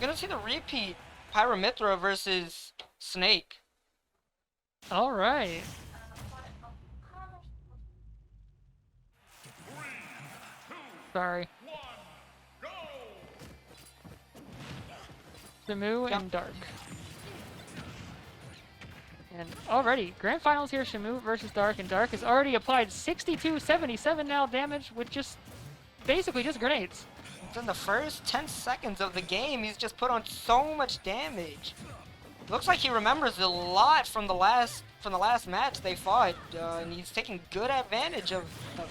gonna see the repeat. Mythra versus Snake. All right. Sorry. Shamoo and Dark. And already, grand finals here, Shamoo versus Dark, and Dark has already applied 62-77 now damage with just, basically just grenades. In the first 10 seconds of the game, he's just put on so much damage. Looks like he remembers a lot from the last match they fought, and he's taking good advantage of it.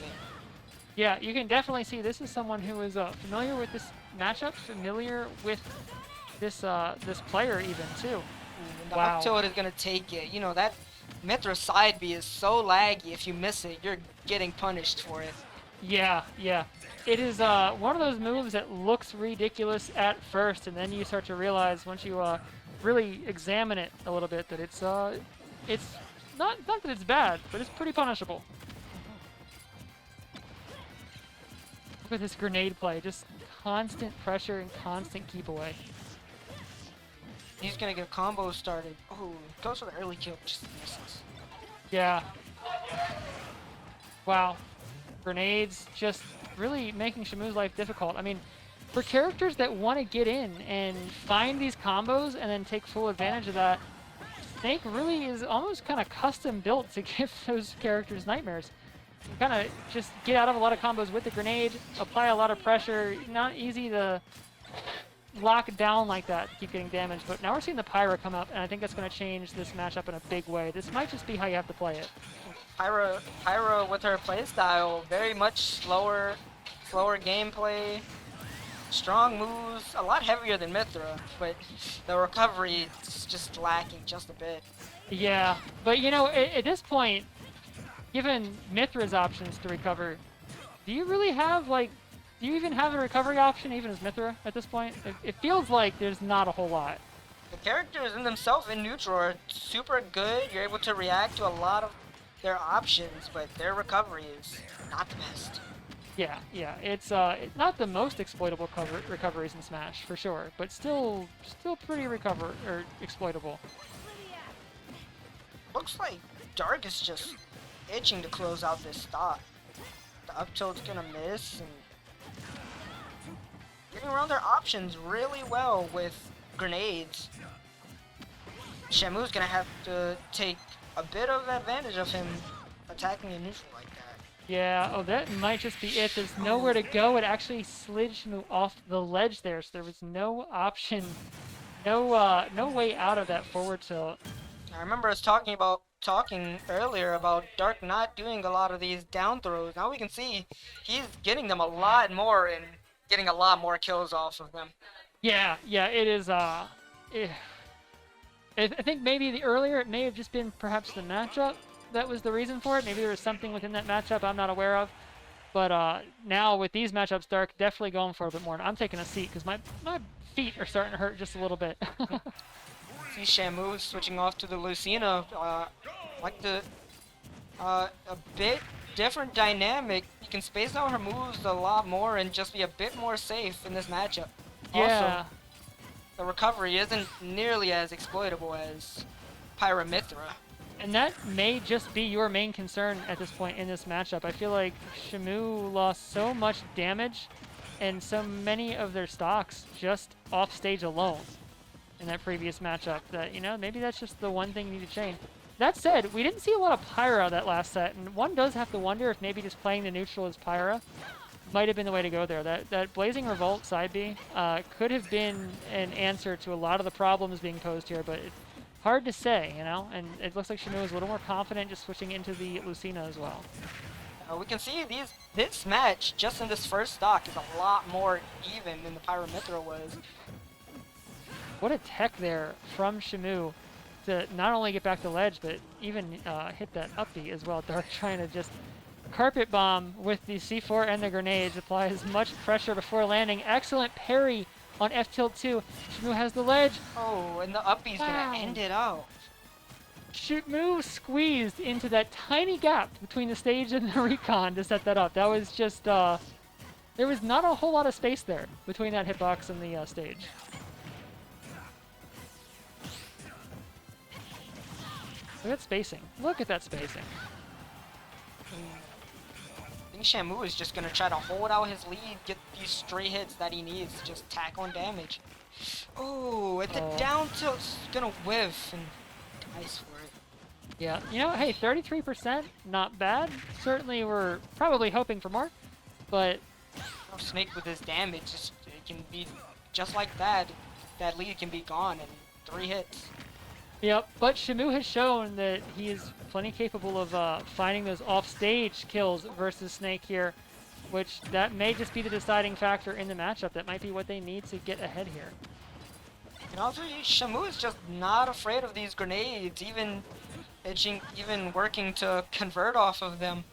Yeah, you can definitely see this is someone who is familiar with this matchup, familiar with this this player even too. And the Wow. up tilt is gonna take it. You know that Mythra side B is so laggy. If you miss it, you're getting punished for it. Yeah, yeah. It is one of those moves that looks ridiculous at first, and then you start to realize once you really examine it a little bit that it's not that it's bad, but it's pretty punishable. Look at this grenade play, just constant pressure and constant keep away. He's gonna get a combo started. Oh, goes for the early kill, just misses. Yeah. Wow. Grenades just really making Shamoo's life difficult. I mean, for characters that want to get in and find these combos and then take full advantage of that, Snake really is almost kind of custom built to give those characters nightmares. You kind of just get out of a lot of combos with the grenade, apply a lot of pressure. Not easy to lock down like that to keep getting damage, but now we're seeing the Pyra come up, and I think that's going to change this matchup in a big way. This might just be how you have to play it. Pyra with her playstyle, very much slower gameplay, strong moves, a lot heavier than Mythra, but the recovery is just lacking just a bit. Yeah, but you know, at this point, given Mythra's options to recover, do you really have, like, do you even have a recovery option even as Mythra at this point? It feels like there's not a whole lot. The characters in themselves in neutral are super good. You're able to react to a lot of their options, but their recovery is not the best. Yeah, yeah, it's not the most exploitable recoveries in Smash for sure, but still pretty exploitable. Looks like Dark is just itching to close out this stock. The up tilt's gonna miss, and getting around their options really well with grenades. Shamoo's gonna have to take a bit of advantage of him attacking in neutral like that. Yeah, oh, that might just be it. There's nowhere to go. It actually slid Shamoo off the ledge there, so there was no option, no way out of that forward tilt. I remember us talking earlier about Dark not doing a lot of these down throws. Now we can see he's getting them a lot more and getting a lot more kills off of them. Yeah, yeah, it is. I think maybe the earlier it may have just been perhaps the matchup that was the reason for it. Maybe there was something within that matchup I'm not aware of. But now with these matchups, Dark definitely going for a bit more. And I'm taking a seat because my feet are starting to hurt just a little bit. See Shamoo switching off to the Lucina. Like the a bit different dynamic. You can space out her moves a lot more and just be a bit more safe in this matchup. Yeah. Also, the recovery isn't nearly as exploitable as Mythra. And that may just be your main concern at this point in this matchup. I feel like Shamoo lost so much damage and so many of their stocks just off stage alone in that previous matchup that, you know, maybe that's just the one thing you need to change. That said, we didn't see a lot of Pyra that last set, and one does have to wonder if maybe just playing the neutral as Pyra might have been the way to go there. That Blazing Revolt side B could have been an answer to a lot of the problems being posed here, but it's hard to say, you know? And it looks like Shamoo is a little more confident just switching into the Lucina as well. We can see this match, just in this first stock, is a lot more even than the Mythra was. What a tech there from Shamoo to not only get back to ledge, but even hit that up B as well. Dark trying to just carpet bomb with the C4 and the grenades, apply as much pressure before landing. Excellent parry on F tilt 2. Shamoo has the ledge. Oh, and the up B's gonna end it out. Shamoo squeezed into that tiny gap between the stage and the recon to set that up. That was just, there was not a whole lot of space there between that hitbox and the stage. Look at spacing. Look at that spacing. I think Shamoo is just gonna try to hold out his lead, get these stray hits that he needs, just tack on damage. Oh, at the down tilt's gonna whiff and dies for it. Yeah, you know, hey, 33%, not bad. Certainly we're probably hoping for more, but... Oh, Snake with his damage, it can be just like that. That lead can be gone in 3 hits. Yep, but Shamoo has shown that he is plenty capable of finding those off-stage kills versus Snake here, which that may just be the deciding factor in the matchup. That might be what they need to get ahead here. And also, Shamoo is just not afraid of these grenades, even working to convert off of them.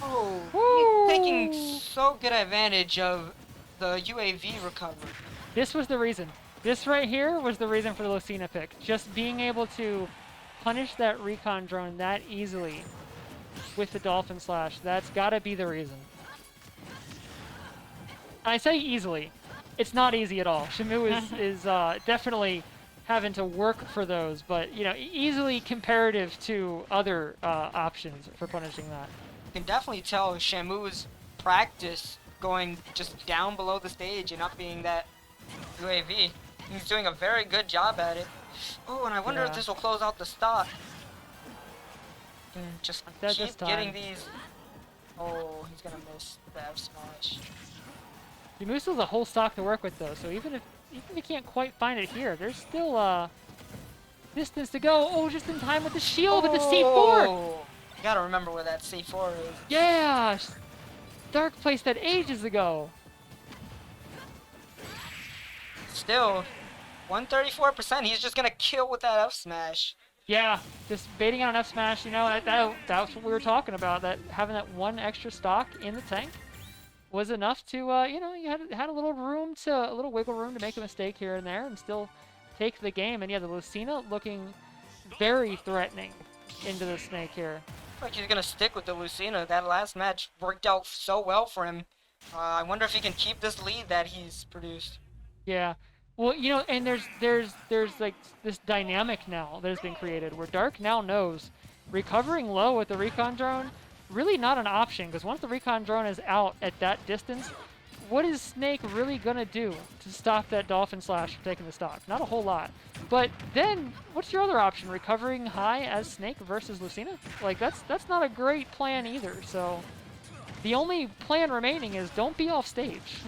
Oh, Woo! he's taking so good advantage of the UAV recovery. This was the reason. This right here was the reason for the Lucina pick. Just being able to punish that recon drone that easily with the Dolphin Slash. That's gotta be the reason. I say easily. It's not easy at all. Shamoo is definitely having to work for those, but you know, easily comparative to other options for punishing that. You can definitely tell Shamoo's practice going just down below the stage and up being that UAV. He's doing a very good job at it. Oh, and I wonder if this will close out the stock. Just keep getting these. Oh, he's gonna miss the F smash. Shamoo still has a whole stock to work with though, so even if he can't quite find it here, there's still distance to go. Oh, just in time with the shield with the C4. You gotta remember where that C4 is. Yeah, Dark placed that ages ago. Still, 134%. He's just gonna kill with that F smash. Yeah, just baiting out an F smash. You know, that's what we were talking about. That having that one extra stock in the tank was enough to, you know, you had a little wiggle room to make a mistake here and there and still take the game. And yeah, the Lucina looking very threatening into the Snake here. Like he's gonna stick with the Lucina. That last match worked out so well for him. I wonder if he can keep this lead that he's produced. Yeah. Well, you know, and there's like this dynamic now that has been created where Dark now knows recovering low with the recon drone really not an option, because once the recon drone is out at that distance, what is Snake really gonna do to stop that Dolphin Slash from taking the stock? Not a whole lot. But then, what's your other option? Recovering high as Snake versus Lucina? Like, that's not a great plan either, so... The only plan remaining is don't be off stage.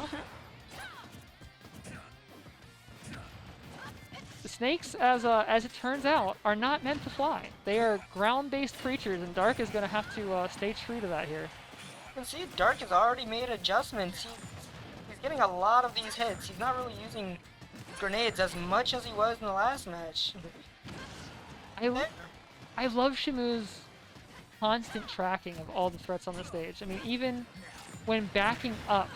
The snakes, as it turns out, are not meant to fly. They are ground-based creatures, and Dark is going to have to stay true to that here. You can see Dark has already made adjustments. He's getting a lot of these hits. He's not really using grenades as much as he was in the last match. I love Shamoo's constant tracking of all the threats on the stage. I mean, even when backing up,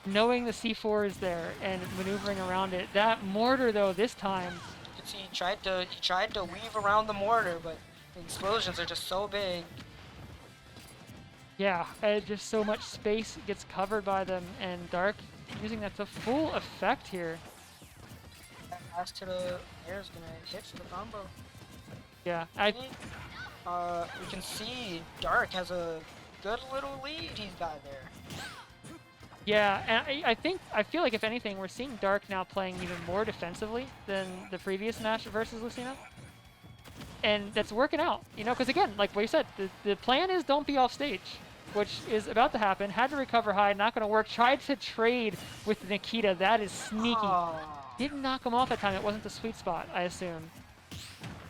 knowing the C4 is there and maneuvering around it. That mortar, though, this time... You can see he tried to weave around the mortar, but the explosions are just so big. Yeah, just so much space gets covered by them, and Dark using that to full effect here. That last to the air is gonna hit for the combo. Yeah, you can see Dark has a good little lead he's got there. Yeah, and I feel like if anything, we're seeing Dark now playing even more defensively than the previous match versus Lucina. And that's working out, you know, because again, like what you said, the plan is don't be off stage, which is about to happen. Had to recover high, not going to work. Tried to trade with Nikita. That is sneaky. Oh. Didn't knock him off that time. It wasn't the sweet spot, I assume.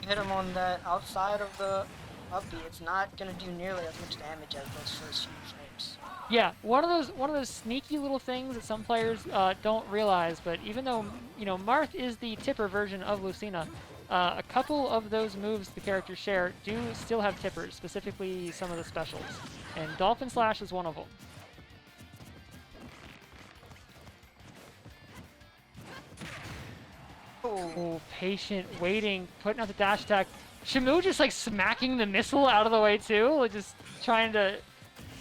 Hit him on that outside of the up B. It's not going to do nearly as much damage as those first few frames. Yeah, one of those sneaky little things that some players don't realize. But even though, you know, Marth is the tipper version of Lucina, a couple of those moves the characters share do still have tippers, specifically some of the specials. And Dolphin Slash is one of them. Oh, patient, waiting, putting out the dash attack. Shamoo just like smacking the missile out of the way too, like just trying to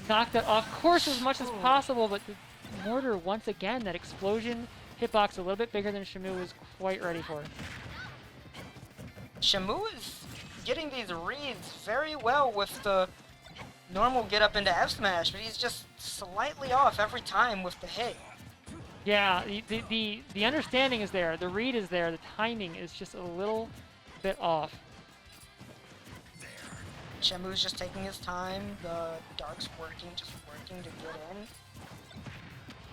knock that off course as much as possible, but the mortar, once again, that explosion hitbox a little bit bigger than Shamoo was quite ready for. Shamoo is getting these reads very well with the normal get up into F smash, but he's just slightly off every time with the hit. Yeah, the understanding is there, the read is there, the timing is just a little bit off. Shamoo's just taking his time, the Dark's just working to get in.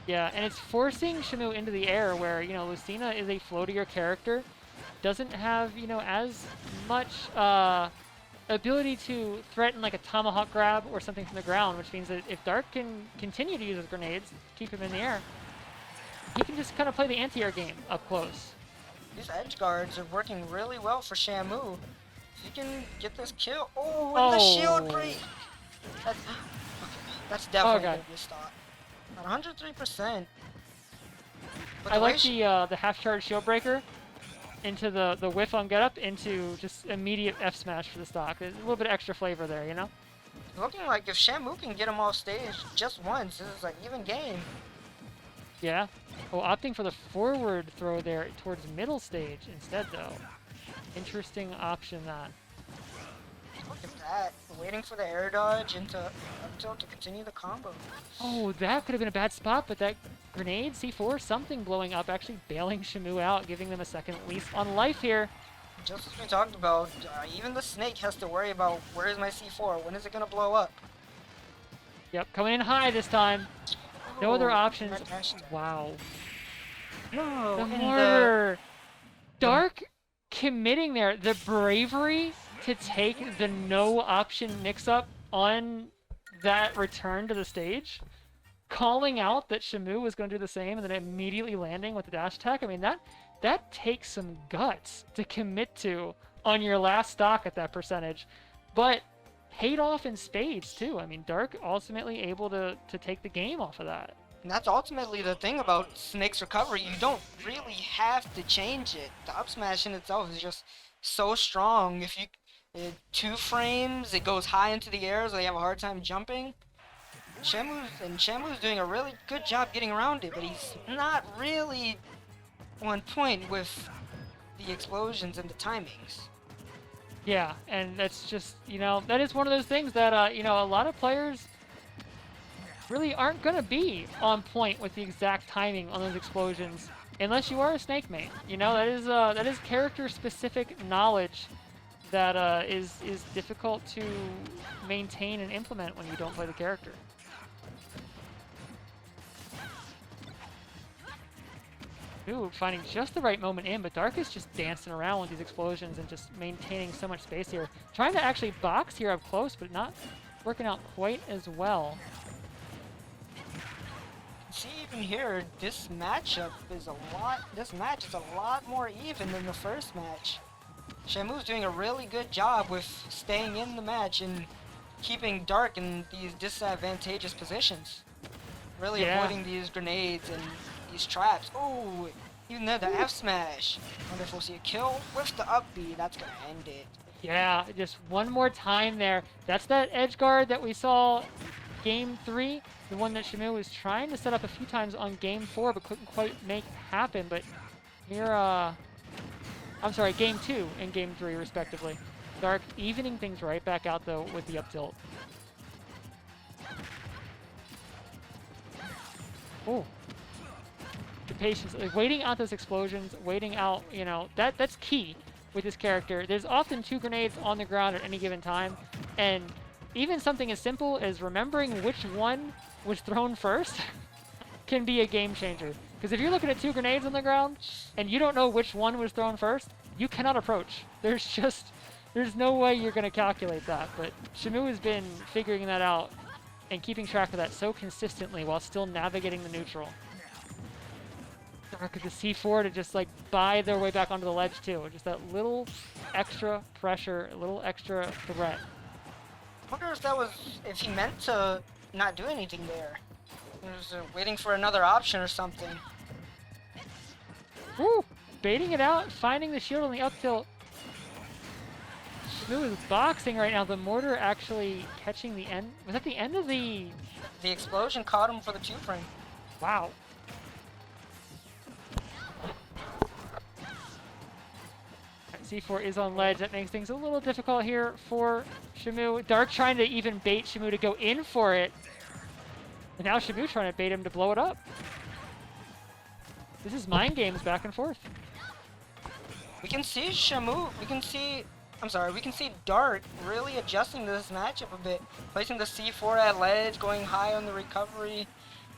Yeah, and it's forcing Shamoo into the air where, you know, Lucina is a floatier character, doesn't have, you know, as much ability to threaten like a tomahawk grab or something from the ground, which means that if Dark can continue to use his grenades, keep him in the air, he can just kind of play the anti-air game up close. These edge guards are working really well for Shamoo. He can get this kill. Oh, and Oh. the shield break! That's definitely God. gonna be a stop. At 103%. But I the way like the half charge shield breaker into the whiff on get up into just immediate F smash for the stock. There's a little bit of extra flavor there, you know? looking like if Shamoo can get him off stage just once, this is an even game. Yeah. Oh, opting for the forward throw there towards middle stage instead, though. Interesting option, that. Look at that. Waiting for the air dodge into up tilt to continue the combo. Oh, that could have been a bad spot, but that grenade, C4, something blowing up, actually bailing Shamoo out, giving them a second lease on life here. Just as we talked about, even the snake has to worry about where is my C4, when is it going to blow up? Yep, coming in high this time. No other options. Wow. No, The and mortar. Dark committing there. The bravery to take the no option mix-up on that return to the stage. Calling out that Shamoo was going to do the same and then immediately landing with the dash attack. I mean, that takes some guts to commit to on your last stock at that percentage. But paid off in spades, too. I mean, Dark ultimately able to take the game off of that. And that's ultimately the thing about Snake's recovery. You don't really have to change it. The up smash in itself is just so strong. If you 2 frames, it goes high into the air, so they have a hard time jumping. Shamu's doing a really good job getting around it, but he's not really on point with the explosions and the timings. Yeah, and that's just, you know, that is one of those things that, you know, a lot of players really aren't going to be on point with the exact timing on those explosions unless you are a Snake main. You know, that is character-specific knowledge that is difficult to maintain and implement when you don't play the character. Ooh, finding just the right moment in, but Dark is just dancing around with these explosions and just maintaining so much space here. Trying to actually box here up close, but not working out quite as well. See, even here, this matchup is this match is a lot more even than the first match. Shamu's doing a really good job with staying in the match and keeping Dark in these disadvantageous positions. Really avoiding these grenades and these traps. Oh, even there, the F smash. Wonder if we'll see a kill with the up B. That's gonna end it. Yeah, just one more time there. That's that edge guard that we saw game 3. The one that Shamoo was trying to set up a few times on game 4, but couldn't quite make happen. But here, I'm sorry, game 2 and game 3, respectively. Dark evening things right back out, though, with the up tilt. Oh. The patience, like waiting out those explosions, waiting out, you know, that's key with this character. There's often 2 grenades on the ground at any given time, and even something as simple as remembering which one was thrown first can be a game changer. Because if you're looking at 2 grenades on the ground and you don't know which one was thrown first, you cannot approach. There's no way you're going to calculate that. But Shamoo has been figuring that out and keeping track of that so consistently while still navigating the neutral. Dark at the C4 to just like buy their way back onto the ledge too. Just that little extra pressure, a little extra threat. I wonder if that was, if he meant to not do anything there. He was waiting for another option or something. Woo! Baiting it out, finding the shield on the up tilt. Shamoo is boxing right now. The mortar actually catching the end. Was that the end of the... The explosion caught him for the 2 frame. Wow. C4 is on ledge. That makes things a little difficult here for Shamoo. Dark trying to even bait Shamoo to go in for it. And now Shamoo trying to bait him to blow it up. This is mind games back and forth. We can see Shamoo, we can see Dark really adjusting to this matchup a bit. Placing the C4 at ledge, going high on the recovery.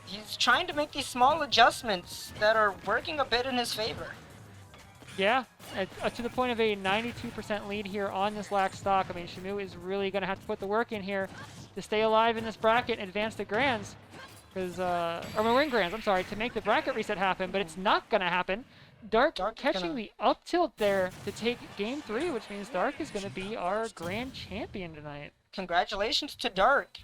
He's trying to make these small adjustments that are working a bit in his favor. Yeah, to the point of a 92% lead here on this lax stock. I mean, Shamoo is really going to have to put the work in here to stay alive in this bracket and advance to Grands. Because, or we're in Grands, I'm sorry, to make the bracket reset happen, but it's not going to happen. Dark catching the up tilt there to take game 3, which means Dark is going to be our grand champion tonight. Congratulations to Dark.